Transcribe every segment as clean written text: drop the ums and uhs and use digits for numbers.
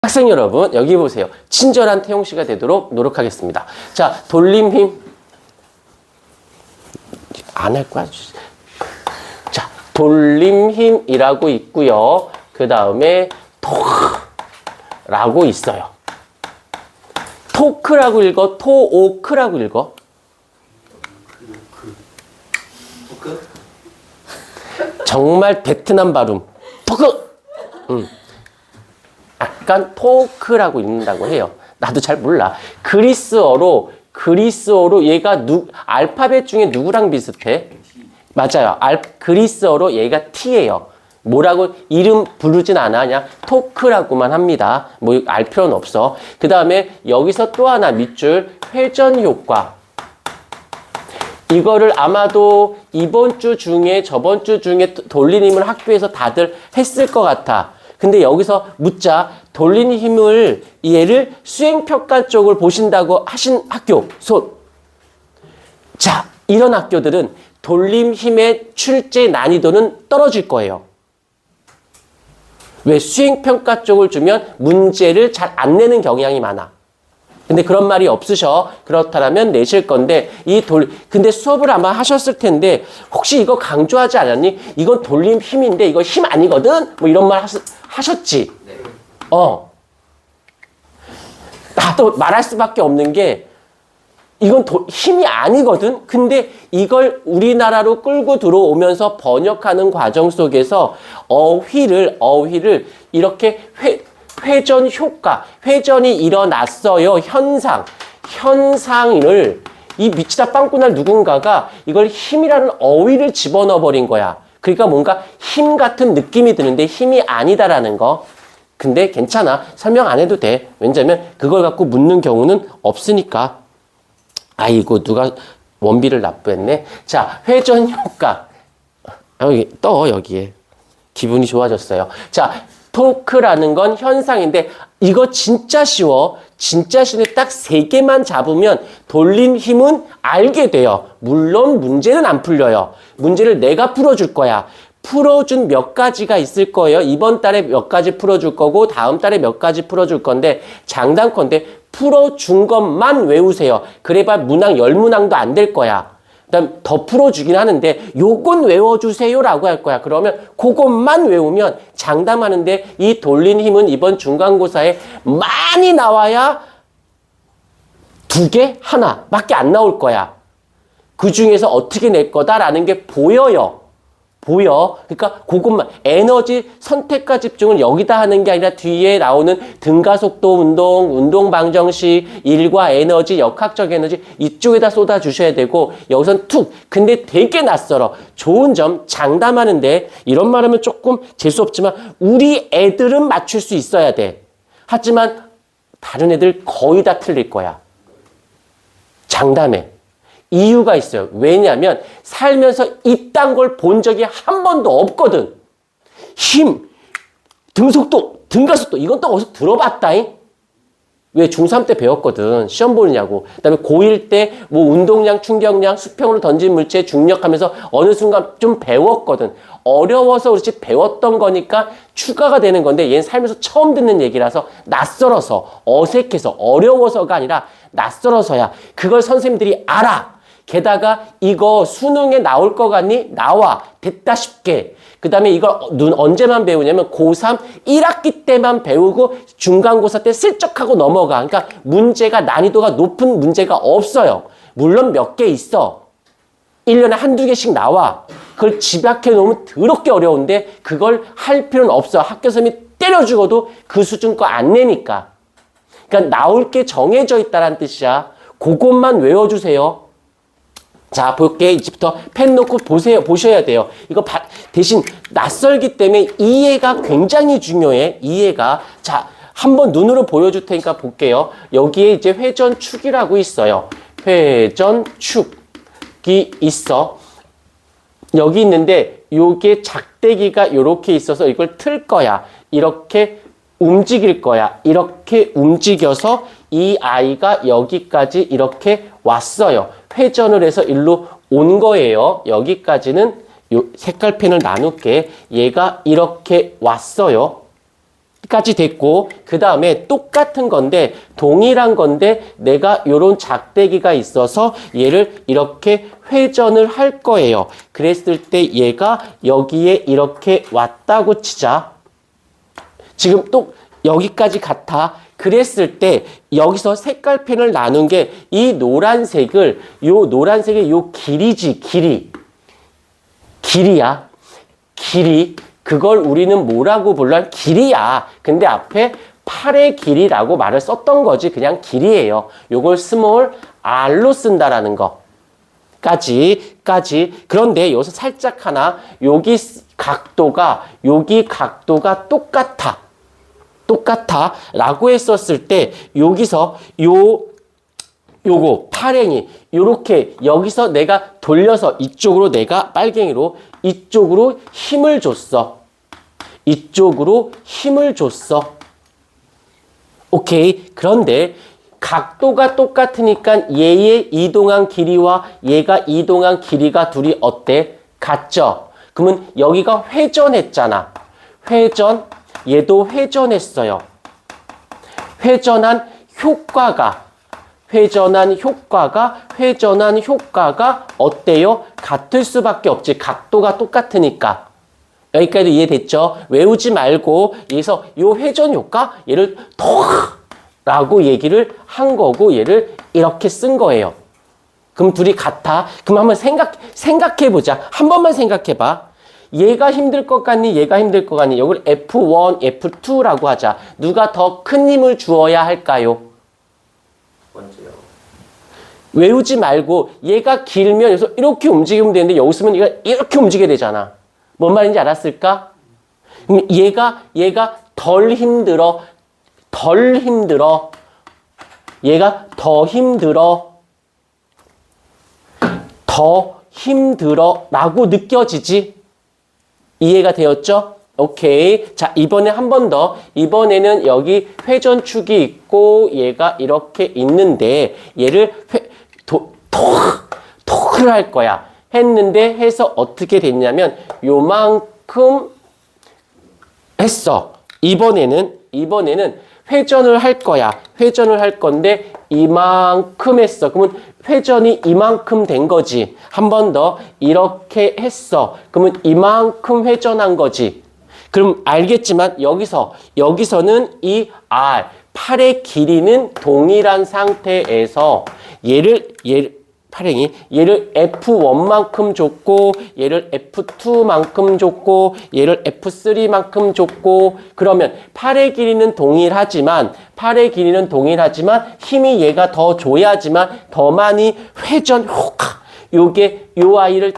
학생 여러분, 여기 보세요. 친절한 태용 씨가 되도록 노력하겠습니다. 자, 돌림 힘. 안 할 거야. 자, 돌림 힘이라고 있고요. 그 다음에 토크라고 있어요. 토크라고 읽어? 토오크라고 읽어? 정말 베트남 발음. 토크! 약간 토크라고 읽는다고 해요. 나도 잘 몰라. 그리스어로 얘가 알파벳 중에 누구랑 비슷해? 맞아요. 그리스어로 얘가 T예요. 뭐라고 이름 부르진 않아. 그냥 토크라고만 합니다. 뭐 알 필요는 없어. 그 다음에 여기서 또 하나 밑줄 회전 효과. 이거를 아마도 이번 주 중에 저번 주 중에 돌리는 힘을 학교에서 다들 했을 것 같아. 근데 여기서 묻자. 돌리는 힘을 얘를 수행평가 쪽을 보신다고 하신 학교 손. 자, 이런 학교들은 돌림 힘의 출제 난이도는 떨어질 거예요. 왜? 수행평가 쪽을 주면 문제를 잘 안 내는 경향이 많아. 근데 그런 말이 없으셔. 그렇다면 내실 건데, 근데 수업을 아마 하셨을 텐데, 혹시 이거 강조하지 않았니? 이건 돌림 힘인데, 이거 힘 아니거든? 뭐 이런 말 하셨지? 네. 나도 말할 수밖에 없는 게, 이건 힘이 아니거든? 근데 이걸 우리나라로 끌고 들어오면서 번역하는 과정 속에서 어휘를 이렇게 회전 효과, 회전이 일어났어요. 현상을 이 미치다 빵꾸날 누군가가 이걸 힘이라는 어휘를 집어넣어 버린 거야. 그러니까 뭔가 힘 같은 느낌이 드는데 힘이 아니다라는 거. 근데 괜찮아. 설명 안 해도 돼. 왜냐면 그걸 갖고 묻는 경우는 없으니까. 아이고, 누가 원비를 납부했네. 자, 회전 효과. 여기 여기에. 기분이 좋아졌어요. 자, 토크라는 건 현상인데 이거 진짜 쉬워. 진짜 쉬운데 딱 3개만 잡으면 돌림 힘은 알게 돼요. 물론 문제는 안 풀려요. 문제를 내가 풀어줄 거야. 풀어준 몇 가지가 있을 거예요. 이번 달에 몇 가지 풀어줄 거고 다음 달에 몇 가지 풀어줄 건데 장단컨대 풀어준 것만 외우세요. 그래봐 문항 10문항도 안 될 거야. 그다음 더 풀어주긴 하는데 요건 외워주세요라고 할 거야. 그러면 그것만 외우면 장담하는데 이 돌린 힘은 이번 중간고사에 많이 나와야 2개, 하나밖에 안 나올 거야. 그 중에서 어떻게 낼 거다라는 게 보여요. 그러니까 그것만 에너지 선택과 집중을 여기다 하는 게 아니라 뒤에 나오는 등가속도 운동 방정식, 일과 에너지, 역학적 에너지 이쪽에다 쏟아 주셔야 되고 여기선 툭. 근데 되게 낯설어. 좋은 점 장담하는데 이런 말하면 조금 재수 없지만 우리 애들은 맞출 수 있어야 돼. 하지만 다른 애들 거의 다 틀릴 거야. 장담해. 이유가 있어요. 왜냐하면 살면서 이딴 걸 본 적이 한 번도 없거든. 힘, 등속도, 등가속도 이건 또 어디서 들어봤다잉? 왜? 중3 때 배웠거든. 시험 보느냐고. 그 다음에 고1 때 뭐 운동량, 충격량, 수평으로 던진 물체, 중력하면서 어느 순간 좀 배웠거든. 어려워서 그렇지 배웠던 거니까 추가가 되는 건데 얘는 살면서 처음 듣는 얘기라서 낯설어서 어색해서 어려워서가 아니라 낯설어서야. 그걸 선생님들이 알아. 게다가 이거 수능에 나올 거 같니? 나와. 됐다 쉽게. 그 다음에 이걸 언제만 배우냐면 고3 1학기 때만 배우고 중간고사 때 슬쩍하고 넘어가. 그러니까 문제가 난이도가 높은 문제가 없어요. 물론 몇 개 있어. 1년에 한두 개씩 나와. 그걸 집약해 놓으면 더럽게 어려운데 그걸 할 필요는 없어. 학교 선생님이 때려 죽어도 그 수준 거 안 내니까. 그러니까 나올 게 정해져 있다는 뜻이야. 그것만 외워주세요. 자, 볼게. 이제부터 펜 놓고 보셔야 돼요. 이거 대신 낯설기 때문에 이해가 굉장히 중요해. 이해가. 자, 한번 눈으로 보여줄 테니까 볼게요. 여기에 이제 회전축이라고 있어요. 회전축이 있어. 여기 있는데 요게 작대기가 요렇게 있어서 이걸 틀 거야. 이렇게 움직일 거야. 이렇게 움직여서 이 아이가 여기까지 이렇게 왔어요. 회전을 해서 일로 온 거예요. 여기까지는 요 색깔 펜을 나눌게. 얘가 이렇게 왔어요. 까지 됐고, 그 다음에 똑같은 건데 동일한 건데 내가 요런 작대기가 있어서 얘를 이렇게 회전을 할 거예요. 그랬을 때 얘가 여기에 이렇게 왔다고 치자. 지금 또 여기까지 같아. 그랬을 때 여기서 색깔펜을 나눈 게 이 노란색을 요 노란색의 요 길이지. 길이야. 길이. 그걸 우리는 뭐라고 불러? 길이야. 근데 앞에 팔의 길이라고 말을 썼던 거지. 그냥 길이에요. 요걸 스몰 r로 쓴다라는 거. 까지. 그런데 여기서 살짝 하나, 여기 각도가 똑같아. 라고 했었을 때, 여기서 요거, 팔행이, 요렇게, 여기서 내가 돌려서 이쪽으로 내가 빨갱이로 이쪽으로 힘을 줬어. 오케이. 그런데 각도가 똑같으니까 얘의 이동한 길이와 얘가 이동한 길이가 둘이 어때? 같죠? 그러면 여기가 회전했잖아. 얘도 회전했어요. 회전한 효과가 어때요? 같을 수밖에 없지. 각도가 똑같으니까. 여기까지 이해됐죠? 외우지 말고 여기서 요 회전 효과 얘를 라고 얘기를 한 거고 얘를 이렇게 쓴 거예요. 그럼 둘이 같아? 그럼 한번 생각해 보자. 한 번만 생각해 봐. 얘가 힘들 것 같니? 얘가 힘들 것 같니? 이걸 F1, F2라고 하자. 누가 더 큰 힘을 주어야 할까요? 번째요. 외우지 말고 얘가 길면 여기서 이렇게 움직이면 되는데 여기 있으면 얘가 이렇게 움직여야 되잖아. 뭔 말인지 알았을까? 그럼 얘가 덜 힘들어. 얘가 더 힘들어 라고 느껴지지? 이해가 되었죠? 오케이. 자, 이번에 한 번 더. 이번에는 여기 회전축이 있고 얘가 이렇게 있는데 얘를 톡을 할 거야. 했는데 해서 어떻게 됐냐면 요만큼 했어. 이번에는 회전을 할 거야. 회전을 할 건데 이만큼 했어. 그러면 회전이 이만큼 된 거지. 한 번 더 이렇게 했어. 그러면 이만큼 회전한 거지. 그럼 알겠지만 여기서는 이 R, 팔의 길이는 동일한 상태에서 얘를 F1만큼 줬고 얘를 F2만큼 줬고 얘를 F3만큼 줬고 그러면 팔의 길이는 동일하지만 힘이 얘가 더 줘야지만 더 많이 회전 효과 요게 요 아이를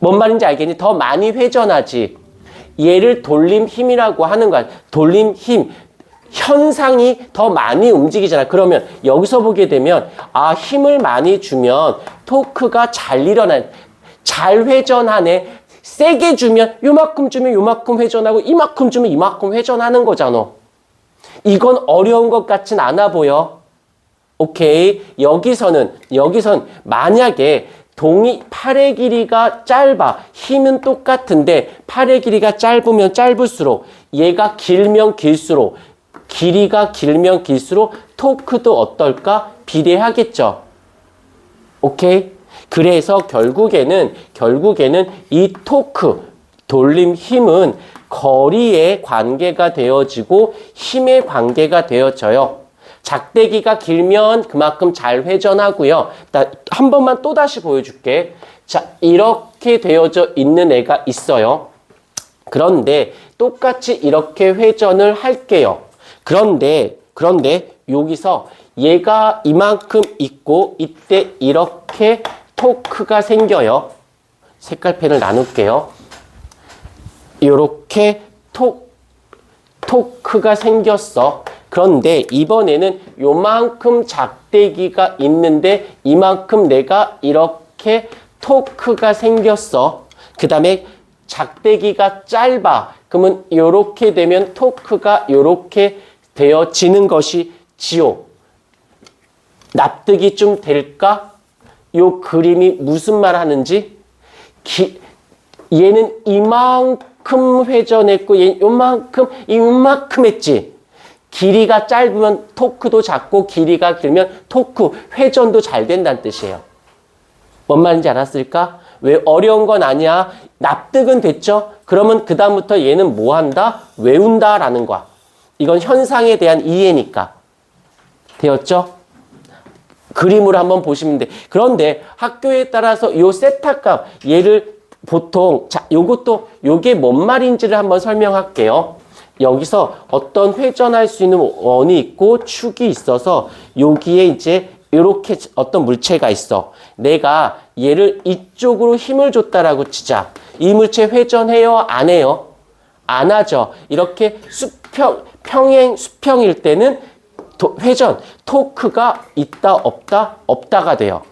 뭔 말인지 알겠니? 더 많이 회전하지. 얘를 돌림 힘이라고 하는 거야. 돌림 힘. 현상이 더 많이 움직이잖아. 그러면 여기서 보게 되면 힘을 많이 주면 토크가 잘 일어나. 잘 회전하네. 세게 주면 요만큼 회전하고 이만큼 주면 이만큼 회전하는 거잖아. 이건 어려운 것 같진 않아 보여. 오케이. 여기선 만약에 팔의 길이가 짧아. 힘은 똑같은데 팔의 길이가 짧으면 짧을수록 얘가 길면 길수록 길이가 길면 길수록 토크도 어떨까? 비례하겠죠. 오케이? 그래서 결국에는 이 토크, 돌림 힘은 거리의 관계가 되어지고 힘의 관계가 되어져요. 작대기가 길면 그만큼 잘 회전하고요. 한 번만 또 다시 보여줄게. 자, 이렇게 되어져 있는 애가 있어요. 그런데 똑같이 이렇게 회전을 할게요. 그런데 여기서 얘가 이만큼 있고 이때 이렇게 토크가 생겨요. 색깔펜을 나눌게요. 이렇게 토크가 생겼어. 그런데 이번에는 요만큼 작대기가 있는데 이만큼 내가 이렇게 토크가 생겼어. 그 다음에 작대기가 짧아. 그러면 요렇게 되면 토크가 요렇게 되어지는 것이 지요. 납득이 좀 될까? 요 그림이 무슨 말 하는지? 얘는 이만큼 요만큼 회전했고 요만큼 했지. 길이가 짧으면 토크도 작고 길이가 길면 토크, 회전도 잘 된다는 뜻이에요. 뭔 말인지 알았을까? 왜 어려운 건 아니야. 납득은 됐죠? 그러면 그 다음부터 얘는 뭐 한다? 외운다라는 거야. 이건 현상에 대한 이해니까. 되었죠? 그림으로 한번 보시면 돼. 그런데 학교에 따라서 요 세타 값, 얘를 보통, 자, 요게 뭔 말인지를 한번 설명할게요. 여기서 어떤 회전할 수 있는 원이 있고 축이 있어서 여기에 이제 이렇게 어떤 물체가 있어. 내가 얘를 이쪽으로 힘을 줬다라고 치자. 이 물체 회전해요? 안 해요? 안 하죠. 이렇게 평행 수평일 때는 회전, 토크가 있다 없다? 없다가 돼요.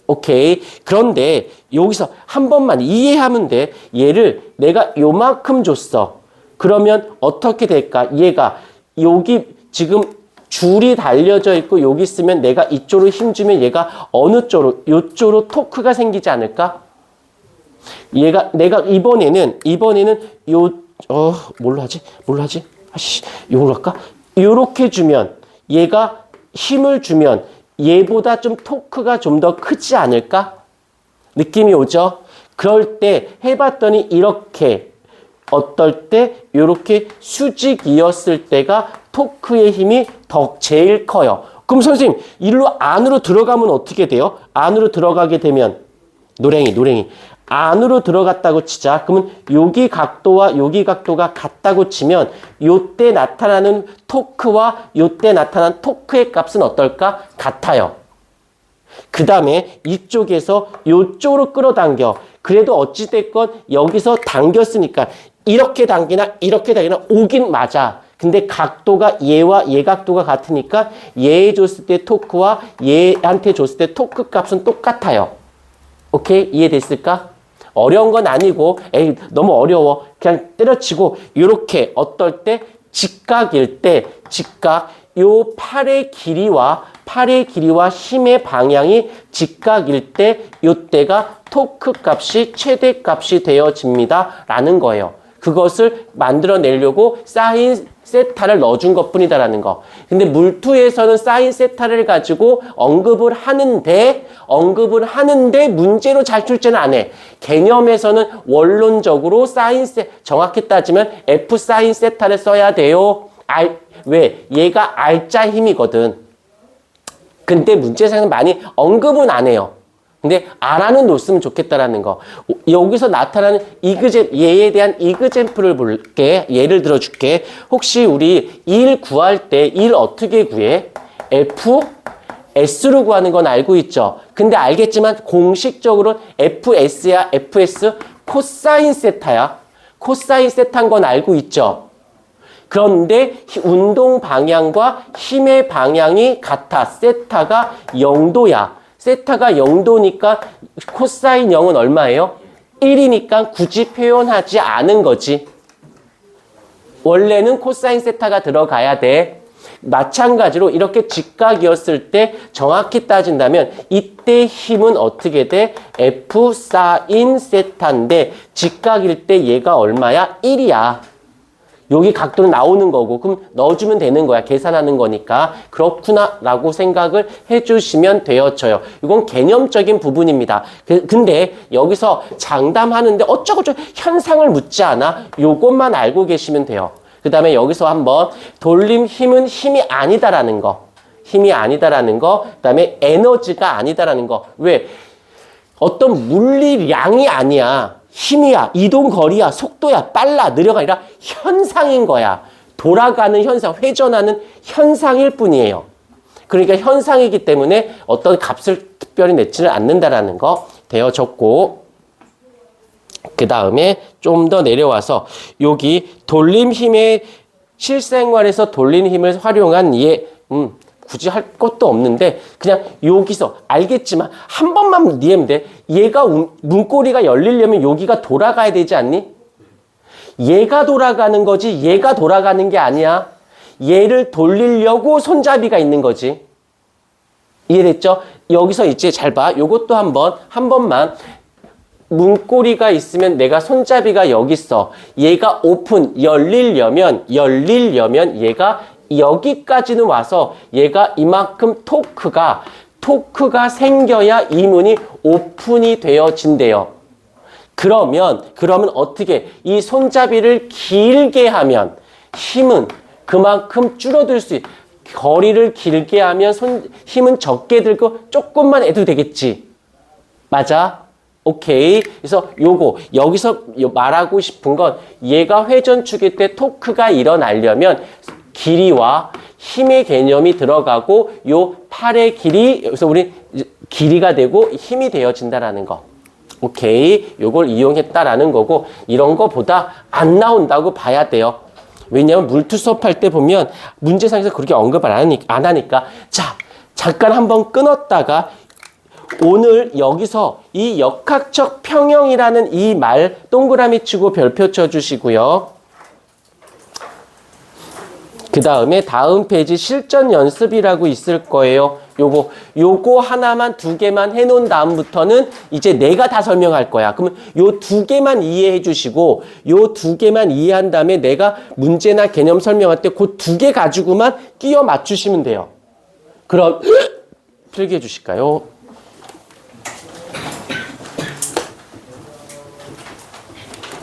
오케이. 그런데 여기서 한 번만 이해하면 돼. 얘를 내가 요만큼 줬어. 그러면 어떻게 될까? 얘가 여기 지금 줄이 달려져 있고 여기 있으면 내가 이쪽으로 힘주면 얘가 어느 쪽으로? 이쪽으로 토크가 생기지 않을까? 내가 이번에는 뭘로 하지? 요걸로 할까? 요렇게 주면 얘가 힘을 주면 얘보다 좀 토크가 좀 더 크지 않을까? 느낌이 오죠? 그럴 때 해봤더니 이렇게 어떨 때 이렇게 수직이었을 때가 토크의 힘이 제일 커요. 그럼 선생님 일로 안으로 들어가면 어떻게 돼요? 안으로 들어가게 되면 노랭이 안으로 들어갔다고 치자. 그러면 여기 각도와 여기 각도가 같다고 치면 요때 나타나는 토크와 요때 나타난 토크의 값은 어떨까? 같아요. 그 다음에 이쪽에서 요쪽으로 끌어당겨. 그래도 어찌됐건 여기서 당겼으니까 이렇게 당기나 오긴 맞아. 근데 각도가 얘와 얘 각도가 같으니까 얘에 줬을 때 토크와 얘한테 줬을 때 토크 값은 똑같아요. 오케이? 이해됐을까? 어려운 건 아니고 에이 너무 어려워. 그냥 때려치고 이렇게 어떨 때 직각일 때 요 팔의 길이와 힘의 방향이 직각일 때 요때가 토크 값이 최대 값이 되어집니다. 라는 거예요. 그것을 만들어내려고 사인 세타를 넣어준 것 뿐이다라는 거. 근데 물투에서는 사인 세타를 가지고 언급을 하는데 문제로 잘 출제는 안 해. 개념에서는 원론적으로 정확히 따지면 F 사인 세타를 써야 돼요. 왜? 얘가 R자 힘이거든. 근데 문제에서는 많이 언급은 안 해요. 근데 알아는 놓으면 좋겠다라는 거. 여기서 나타나는 얘에 대한 이그젠플을 볼게. 예를 들어줄게. 혹시 우리 1 구할 때 1 어떻게 구해? F, S로 구하는 건 알고 있죠? 근데 알겠지만 공식적으로 FS야, FS, 코사인 세타야. 코사인 세타인 건 알고 있죠? 그런데 운동 방향과 힘의 방향이 같아. 세타가 0도야. 세타가 0도니까 코사인 0은 얼마예요? 1이니까 굳이 표현하지 않은 거지. 원래는 코사인 세타가 들어가야 돼. 마찬가지로 이렇게 직각이었을 때 정확히 따진다면 이때 힘은 어떻게 돼? F 사인 세타인데 직각일 때 얘가 얼마야? 1이야. 여기 각도는 나오는 거고 그럼 넣어주면 되는 거야. 계산하는 거니까. 그렇구나 라고 생각을 해주시면 되어져요. 이건 개념적인 부분입니다. 근데 여기서 장담하는데 어쩌고저쩌고 현상을 묻지 않아? 요것만 알고 계시면 돼요. 그 다음에 여기서 한번 돌림 힘은 힘이 아니다라는 거. 힘이 아니다라는 거. 그 다음에 에너지가 아니다라는 거. 왜? 어떤 물리량이 아니야. 힘이야, 이동거리야, 속도야, 빨라, 느려가 아니라 현상인 거야. 돌아가는 현상, 회전하는 현상일 뿐이에요. 그러니까 현상이기 때문에 어떤 값을 특별히 내지는 않는다라는 거 되어졌고, 그 다음에 좀 더 내려와서 여기 돌림 힘의 실생활에서 돌림 힘을 활용한 굳이 할 것도 없는데 그냥 여기서 알겠지만 한 번만 이해하면 돼. 얘가 문고리가 열리려면 여기가 돌아가야 되지 않니? 얘가 돌아가는 거지 얘가 돌아가는 게 아니야. 얘를 돌리려고 손잡이가 있는 거지. 이해됐죠? 여기서 이제 잘 봐. 요것도 한 번만 문고리가 있으면 내가 손잡이가 여기 있어. 얘가 오픈, 열리려면 얘가 여기까지는 와서 얘가 이만큼 토크가 생겨야 이 문이 오픈이 되어진대요. 그러면 어떻게 이 손잡이를 길게 하면 힘은 그만큼 줄어들 수 있. 거리를 길게 하면 힘은 적게 들고 조금만 해도 되겠지. 맞아? 오케이. 그래서 여기서 말하고 싶은 건 얘가 회전축일 때 토크가 일어나려면 길이와 힘의 개념이 들어가고 요 팔의 길이 여기서 우리 길이가 되고 힘이 되어진다라는 거. 오케이. 요걸 이용했다라는 거고 이런 거보다 안 나온다고 봐야 돼요. 왜냐하면 물투 수업할 때 보면 문제상에서 그렇게 언급을 안 하니까. 자, 잠깐 한번 끊었다가 오늘 여기서 이 역학적 평형이라는 이 말 동그라미 치고 별표 쳐주시고요. 그 다음에 다음 페이지 실전 연습이라고 있을 거예요. 요거 하나만 두 개만 해놓은 다음부터는 이제 내가 다 설명할 거야. 그러면 요 두 개만 이해해 주시고 요 두 개만 이해한 다음에 내가 문제나 개념 설명할 때 그 두 개 가지고만 끼워 맞추시면 돼요. 그럼 필기해 주실까요?